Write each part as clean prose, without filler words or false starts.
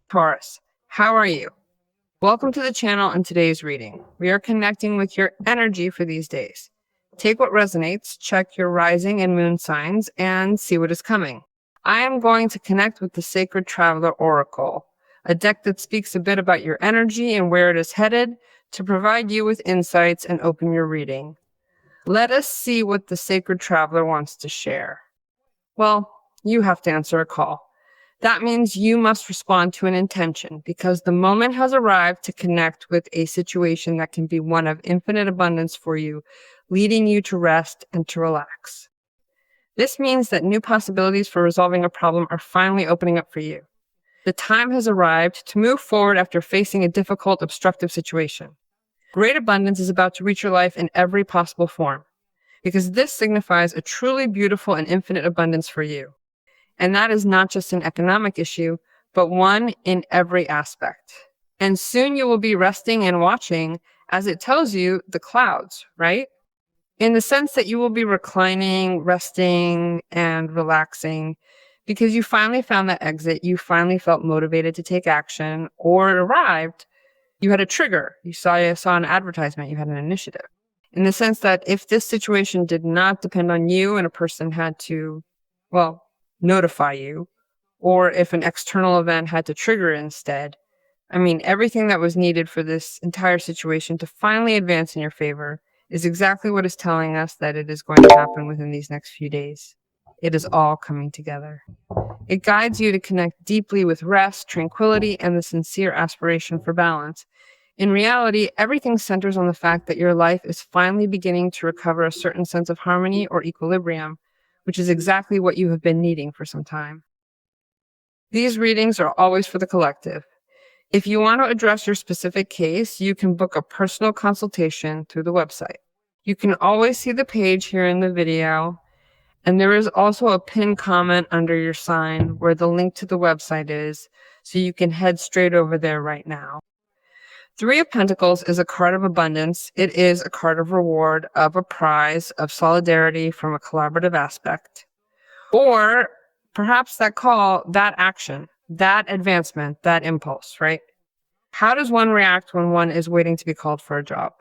Taurus, how are you? Welcome to the channel and today's reading. We are connecting with your energy for these days. Take what resonates, check your rising and moon signs, and see what is coming. I am going to connect with the Sacred Traveler Oracle, a deck that speaks a bit about your energy and where it is headed to provide you with insights and open your reading. Let us see what the Sacred Traveler wants to share. Well, you have to answer a call. That means you must respond to an intention because the moment has arrived to connect with a situation that can be one of infinite abundance for you, leading you to rest and to relax. This means that new possibilities for resolving a problem are finally opening up for you. The time has arrived to move forward after facing a difficult, obstructive situation. Great abundance is about to reach your life in every possible form because this signifies a truly beautiful and infinite abundance for you. And that is not just an economic issue, but one in every aspect. And soon you will be resting and watching, as it tells you, the clouds, right? In the sense that you will be reclining, resting, and relaxing because you finally found that exit, you finally felt motivated to take action, or it arrived, you had a trigger, you saw an advertisement, you had an initiative. In the sense that if this situation did not depend on you and a person had to, notify you, or if an external event had to trigger it instead. Everything that was needed for this entire situation to finally advance in your favor is exactly what is telling us that it is going to happen within these next few days. It is all coming together. It guides you to connect deeply with rest, tranquility, and the sincere aspiration for balance. In reality, everything centers on the fact that your life is finally beginning to recover a certain sense of harmony or equilibrium, which is exactly what you have been needing for some time. These readings are always for the collective. If you want to address your specific case, you can book a personal consultation through the website. You can always see the page here in the video, and there is also a pinned comment under your sign where the link to the website is, so you can head straight over there right now. Three of Pentacles is a card of abundance. It is a card of reward, of a prize, of solidarity from a collaborative aspect. Or perhaps that call, that action, that advancement, that impulse, right? How does one react when one is waiting to be called for a job?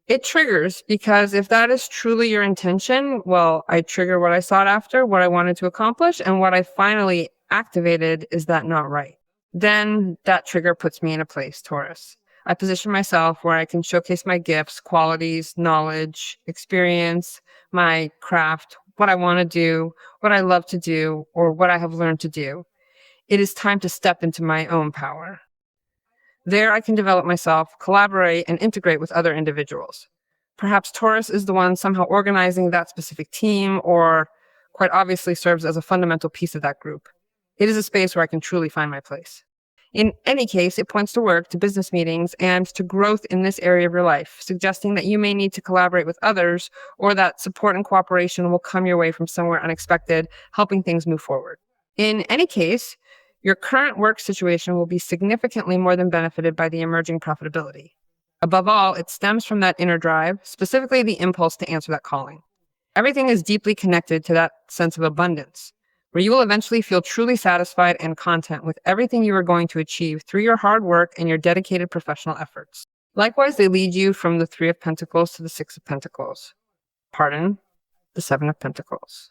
It triggers because if that is truly your intention, I trigger what I sought after, what I wanted to accomplish, and what I finally activated is that not right. Then that trigger puts me in a place, Taurus. I position myself where I can showcase my gifts, qualities, knowledge, experience, my craft, what I want to do, what I love to do, or what I have learned to do. It is time to step into my own power. There I can develop myself, collaborate, and integrate with other individuals. Perhaps Taurus is the one somehow organizing that specific team, or quite obviously serves as a fundamental piece of that group. It is a space where I can truly find my place. In any case, it points to work, to business meetings, and to growth in this area of your life, suggesting that you may need to collaborate with others, or that support and cooperation will come your way from somewhere unexpected, helping things move forward. In any case, your current work situation will be significantly more than benefited by the emerging profitability. Above all, it stems from that inner drive, specifically the impulse to answer that calling. Everything is deeply connected to that sense of abundance, where you will eventually feel truly satisfied and content with everything you are going to achieve through your hard work and your dedicated professional efforts. Likewise, they lead you from the Three of Pentacles to the Six of Pentacles. The Seven of Pentacles.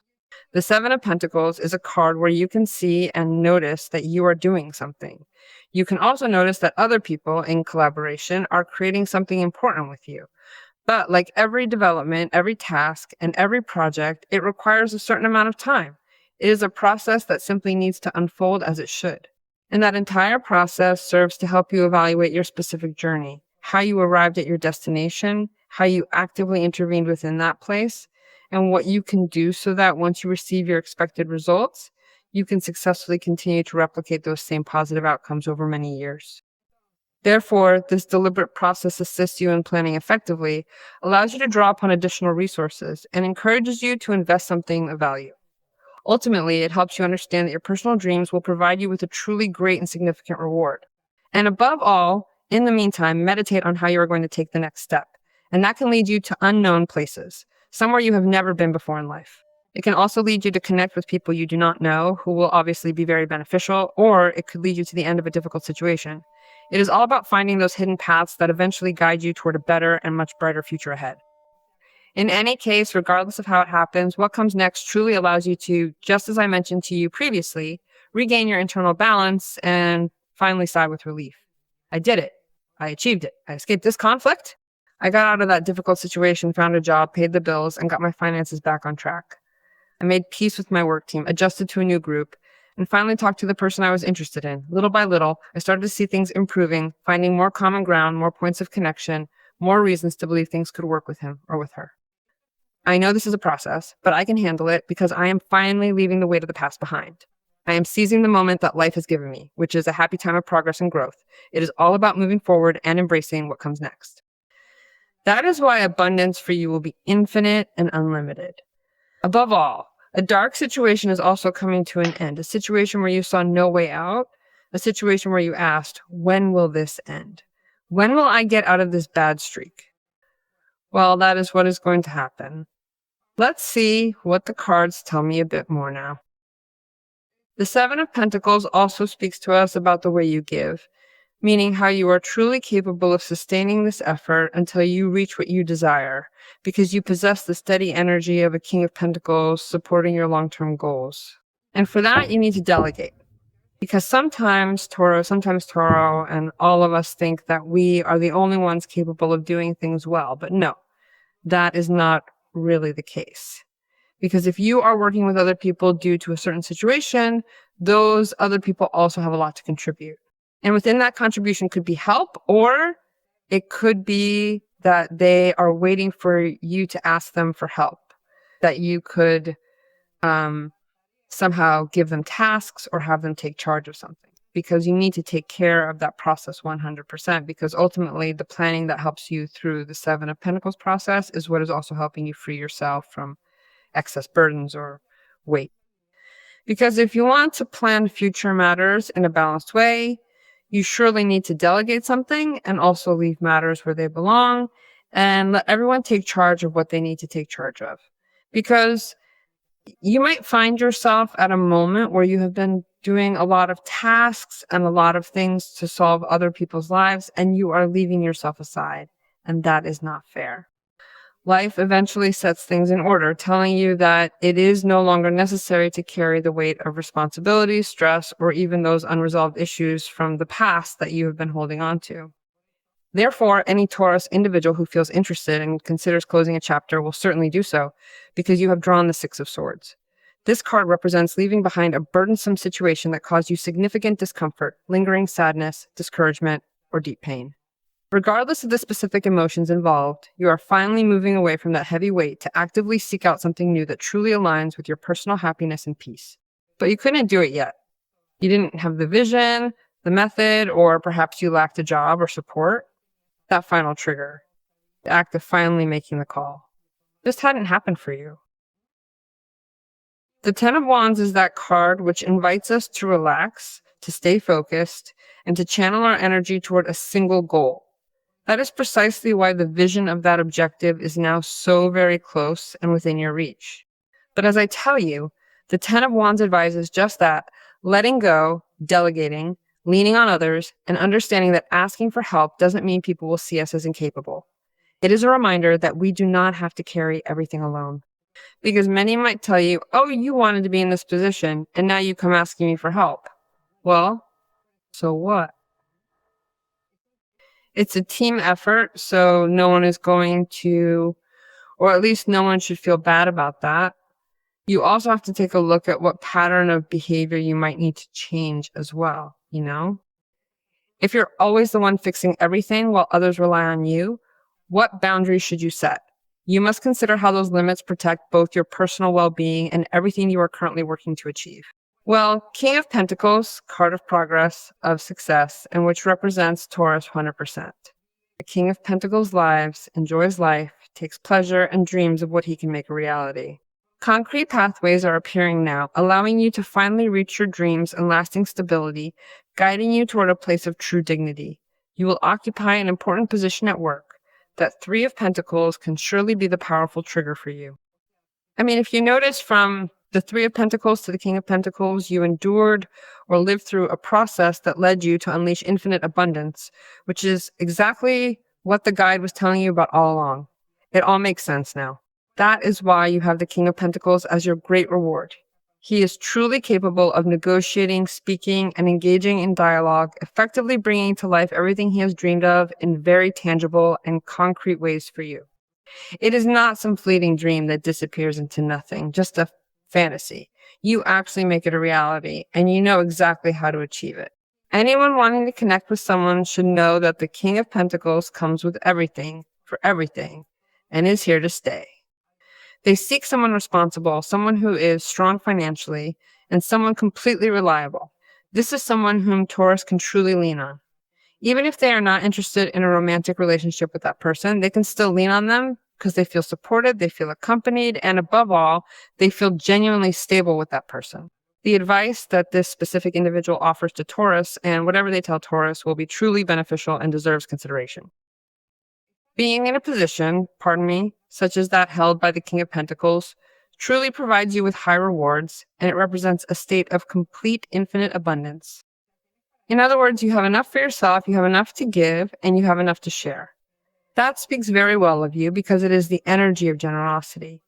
The Seven of Pentacles is a card where you can see and notice that you are doing something. You can also notice that other people in collaboration are creating something important with you. But like every development, every task, and every project, it requires a certain amount of time. It is a process that simply needs to unfold as it should. And that entire process serves to help you evaluate your specific journey, how you arrived at your destination, how you actively intervened within that place, and what you can do so that once you receive your expected results, you can successfully continue to replicate those same positive outcomes over many years. Therefore, this deliberate process assists you in planning effectively, allows you to draw upon additional resources, and encourages you to invest something of value. Ultimately, it helps you understand that your personal dreams will provide you with a truly great and significant reward. And above all, in the meantime, meditate on how you are going to take the next step. And that can lead you to unknown places, somewhere you have never been before in life. It can also lead you to connect with people you do not know, who will obviously be very beneficial, or it could lead you to the end of a difficult situation. It is all about finding those hidden paths that eventually guide you toward a better and much brighter future ahead. In any case, regardless of how it happens, what comes next truly allows you to, just as I mentioned to you previously, regain your internal balance and finally sigh with relief. I did it. I achieved it. I escaped this conflict. I got out of that difficult situation, found a job, paid the bills, and got my finances back on track. I made peace with my work team, adjusted to a new group, and finally talked to the person I was interested in. Little by little, I started to see things improving, finding more common ground, more points of connection, more reasons to believe things could work with him or with her. I know this is a process, but I can handle it because I am finally leaving the weight of the past behind. I am seizing the moment that life has given me, which is a happy time of progress and growth. It is all about moving forward and embracing what comes next. That is why abundance for you will be infinite and unlimited. Above all, a dark situation is also coming to an end, a situation where you saw no way out, a situation where you asked, when will this end? When will I get out of this bad streak? Well, that is what is going to happen. Let's see what the cards tell me a bit more now. The Seven of Pentacles also speaks to us about the way you give, meaning how you are truly capable of sustaining this effort until you reach what you desire, because you possess the steady energy of a King of Pentacles supporting your long-term goals. And for that, you need to delegate. Because sometimes Tauro, and all of us think that we are the only ones capable of doing things well. But no, that is not really the case. Because if you are working with other people due to a certain situation, those other people also have a lot to contribute. And within that contribution could be help, or it could be that they are waiting for you to ask them for help, that you could somehow give them tasks or have them take charge of something, because you need to take care of that process 100%, because ultimately the planning that helps you through the Seven of Pentacles process is what is also helping you free yourself from excess burdens or weight. Because if you want to plan future matters in a balanced way, you surely need to delegate something and also leave matters where they belong and let everyone take charge of what they need to take charge of. Because you might find yourself at a moment where you have been doing a lot of tasks and a lot of things to solve other people's lives, and you are leaving yourself aside, and that is not fair. Life eventually sets things in order, telling you that it is no longer necessary to carry the weight of responsibility, stress, or even those unresolved issues from the past that you have been holding on to. Therefore, any Taurus individual who feels interested and considers closing a chapter will certainly do so, because you have drawn the Six of Swords. This card represents leaving behind a burdensome situation that caused you significant discomfort, lingering sadness, discouragement, or deep pain. Regardless of the specific emotions involved, you are finally moving away from that heavy weight to actively seek out something new that truly aligns with your personal happiness and peace. But you couldn't do it yet. You didn't have the vision, the method, or perhaps you lacked a job or support. That final trigger, the act of finally making the call, just hadn't happened for you. The Ten of Wands is that card which invites us to relax, to stay focused, and to channel our energy toward a single goal. That is precisely why the vision of that objective is now so very close and within your reach. But as I tell you, the Ten of Wands advises just that: letting go, delegating, leaning on others, and understanding that asking for help doesn't mean people will see us as incapable. It is a reminder that we do not have to carry everything alone. Because many might tell you, oh, you wanted to be in this position, and now you come asking me for help. Well, so what? It's a team effort, so no one is going to, or at least no one should feel bad about that. You also have to take a look at what pattern of behavior you might need to change as well, you know? If you're always the one fixing everything while others rely on you, what boundaries should you set? You must consider how those limits protect both your personal well-being and everything you are currently working to achieve. Well, King of Pentacles, card of progress, of success, and which represents Taurus 100%. The King of Pentacles lives, enjoys life, takes pleasure, and dreams of what he can make a reality. Concrete pathways are appearing now, allowing you to finally reach your dreams and lasting stability, guiding you toward a place of true dignity. You will occupy an important position at work. That Three of Pentacles can surely be the powerful trigger for you. I mean, if you notice from the Three of Pentacles to the King of Pentacles, you endured or lived through a process that led you to unleash infinite abundance, which is exactly what the guide was telling you about all along. It all makes sense now. That is why you have the King of Pentacles as your great reward. He is truly capable of negotiating, speaking, and engaging in dialogue, effectively bringing to life everything he has dreamed of in very tangible and concrete ways for you. It is not some fleeting dream that disappears into nothing, just a fantasy. You actually make it a reality, and you know exactly how to achieve it. Anyone wanting to connect with someone should know that the King of Pentacles comes with everything for everything and is here to stay. They seek someone responsible, someone who is strong financially, and someone completely reliable. This is someone whom Taurus can truly lean on. Even if they are not interested in a romantic relationship with that person, they can still lean on them because they feel supported, they feel accompanied, and above all, they feel genuinely stable with that person. The advice that this specific individual offers to Taurus and whatever they tell Taurus will be truly beneficial and deserves consideration. Being in a position, such as that held by the King of Pentacles, truly provides you with high rewards, and it represents a state of complete infinite abundance. In other words, you have enough for yourself, you have enough to give, and you have enough to share. That speaks very well of you because it is the energy of generosity.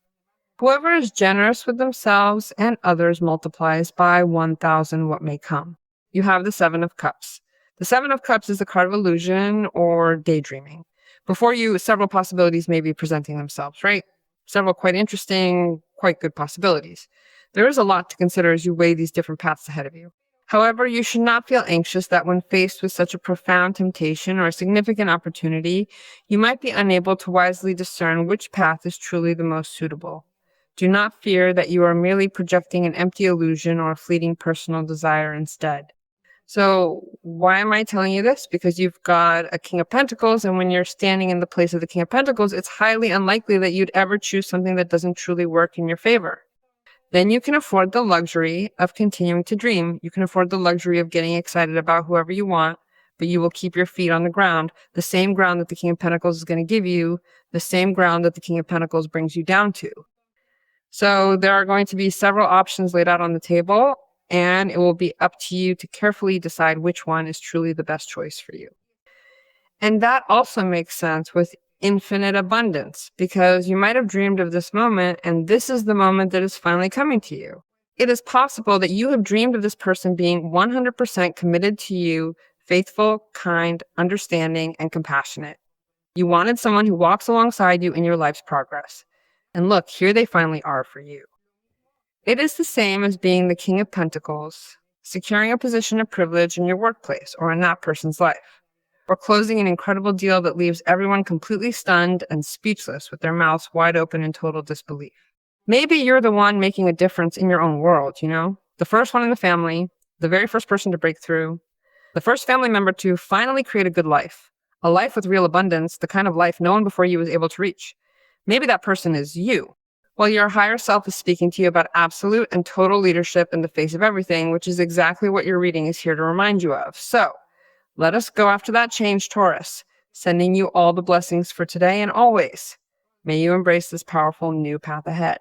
Whoever is generous with themselves and others multiplies by 1,000 what may come. You have the Seven of Cups. The Seven of Cups is the card of illusion or daydreaming. Before you, several possibilities may be presenting themselves, right? Several quite interesting, quite good possibilities. There is a lot to consider as you weigh these different paths ahead of you. However, you should not feel anxious that when faced with such a profound temptation or a significant opportunity, you might be unable to wisely discern which path is truly the most suitable. Do not fear that you are merely projecting an empty illusion or a fleeting personal desire instead. So why am I telling you this? Because you've got a King of Pentacles, and when you're standing in the place of the King of Pentacles, it's highly unlikely that you'd ever choose something that doesn't truly work in your favor. Then you can afford the luxury of continuing to dream. You can afford the luxury of getting excited about whoever you want, but you will keep your feet on the ground, the same ground that the King of Pentacles is going to give you, the same ground that the King of Pentacles brings you down to. So there are going to be several options laid out on the table, and it will be up to you to carefully decide which one is truly the best choice for you. And that also makes sense with infinite abundance, because you might have dreamed of this moment, and this is the moment that is finally coming to you. It is possible that you have dreamed of this person being 100% committed to you, faithful, kind, understanding, and compassionate. You wanted someone who walks alongside you in your life's progress. And look, here they finally are for you. It is the same as being the King of Pentacles, securing a position of privilege in your workplace or in that person's life, or closing an incredible deal that leaves everyone completely stunned and speechless with their mouths wide open in total disbelief. Maybe you're the one making a difference in your own world, the first one in the family, the very first person to break through, the first family member to finally create a good life, a life with real abundance, the kind of life no one before you was able to reach. Maybe that person is you. Well, your higher self is speaking to you about absolute and total leadership in the face of everything, which is exactly what your reading is here to remind you of. So, let us go after that change, Taurus, sending you all the blessings for today and always. May you embrace this powerful new path ahead.